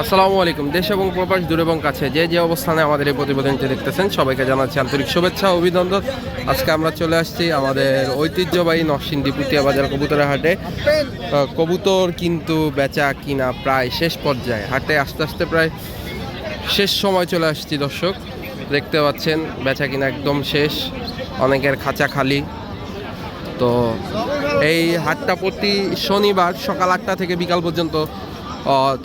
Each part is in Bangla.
আসসালামু আলাইকুম। দেশ এবং প্রবাস দূর এবং কাছে যে যে অবস্থানে আমাদের এই প্রতিবেদনটি দেখতেছেন সবাইকে জানাচ্ছি আন্তরিক শুভেচ্ছা ও অভিনন্দন। আজকে আমরা চলে আসছি আমাদের ঐতিহ্যবাহী নরসিংদী পুতিয়া বাজার কবুতরের হাটে। কবুতর কিন্তু বেচা কিনা প্রায় শেষ পর্যায়ে, হাটে আস্তে আস্তে প্রায় শেষ সময় চলে আসছি দর্শক। দেখতে পাচ্ছেন বেচা কিনা একদম শেষ, অনেকের খাঁচা খালি। তো এই হাটটা প্রতি শনিবার সকাল 8টা থেকে বিকাল পর্যন্ত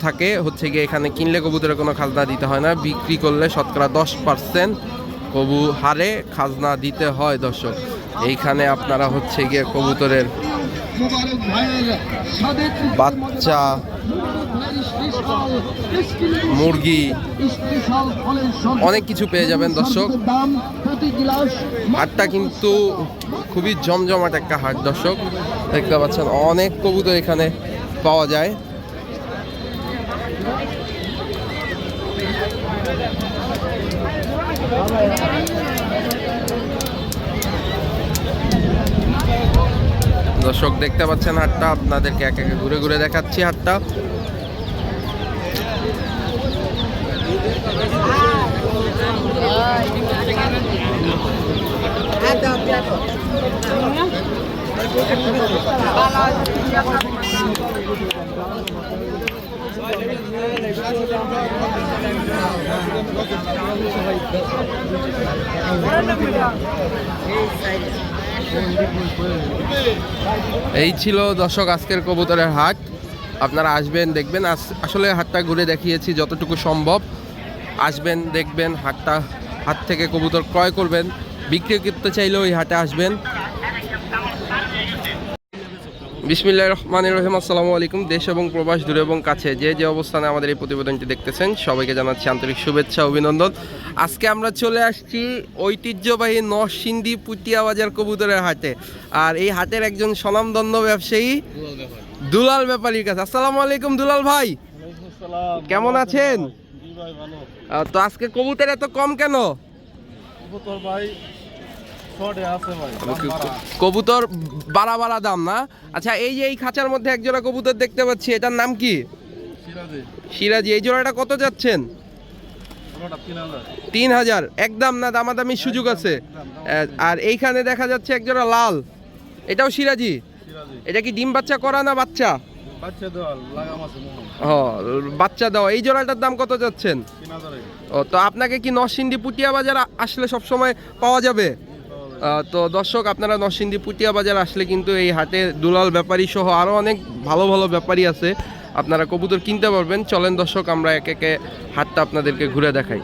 থাকে। হচ্ছে গিয়ে এখানে কিনলে কবুতরের কোনো খাজনা দিতে হয় না, বিক্রি করলে শতকরা 10% কবু হারে খাজনা দিতে হয় দর্শক। এইখানে আপনারা হচ্ছে গিয়ে কবুতরের বাচ্চা, মুরগি, অনেক কিছু পেয়ে যাবেন দর্শক। হাটটা কিন্তু খুবই জমজমাট একটা হাট দর্শক, দেখতে পাচ্ছেন অনেক কবুতর এখানে পাওয়া যায়। দর্শক দেখতে পাচ্ছেন হাটটা, আপনাদেরকে এক একে ঘুরে ঘুরে দেখাচ্ছি হাটটা। এই ছিল দর্শক আজকের কবুতরের হাট। আপনারা আসবেন, দেখবেন। আসলে হাটটা ঘুরে দেখিয়েছি যতটুকু সম্ভব। আসবেন, দেখবেন হাটটা, হাট থেকে কবুতর ক্রয় করবেন, বিক্রি করতে চাইলেও এই হাটে আসবেন। বিসমিল্লাহির রহমানির রহিম। আসসালামু আলাইকুম। দেশ এবং প্রবাস দূরে এবং কাছে যে যে অবস্থানে আমাদের এই প্রতিবেদনটি দেখতেছেন সবাইকে জানাচ্ছি আন্তরিক শুভেচ্ছা অভিনন্দন। আজকে আমরা চলে আসছি ঐতিহ্যবাহী নরসিংদী পুতিয়া বাজার কবুতরের হাটে। আর এই হাটের একজন স্বনামধন্য ব্যবসায়ী দুলাল ব্যাপারীর কাছে। আসসালামু আলাইকুম দুলাল ভাই, কেমন আছেন? তো আজকে কবুতর এত কম কেন? কবুতর বাড়া বাড়া দাম না? আচ্ছা, এই যে এই খাঁচার মধ্যে এক জোড়া কবুতর দেখতে পাচ্ছি, এটার নাম কি? সিরাজি। এই জোড়াটা কত যাচ্ছেন? 3000 একদম না, দামাদামির সুযোগ আছে? আর এইখানে দেখা যাচ্ছে এক জোড়া লাল, এটাও সিরাজি। এটা কি ডিম বাচ্চা করা না বাচ্চা? বাচ্চা দেওয়া। এই জোড়াটার দাম কত যাচ্ছেন? ও, তো আপনাকে কি নরসিংদী পুতিয়া বাজার আসলে সব সময় পাওয়া যাবে? তো দর্শক, আপনারা নরসিংদী পুতিয়া বাজার আসলে কিন্তু এই হাটে দুলাল ব্যাপারী সহ আরও অনেক ভালো ভালো ব্যাপারী আছে, আপনারা কবুতর কিনতে পারবেন। চলেন দর্শক, আমরা এক একে হাটটা আপনাদেরকে ঘুরে দেখাই।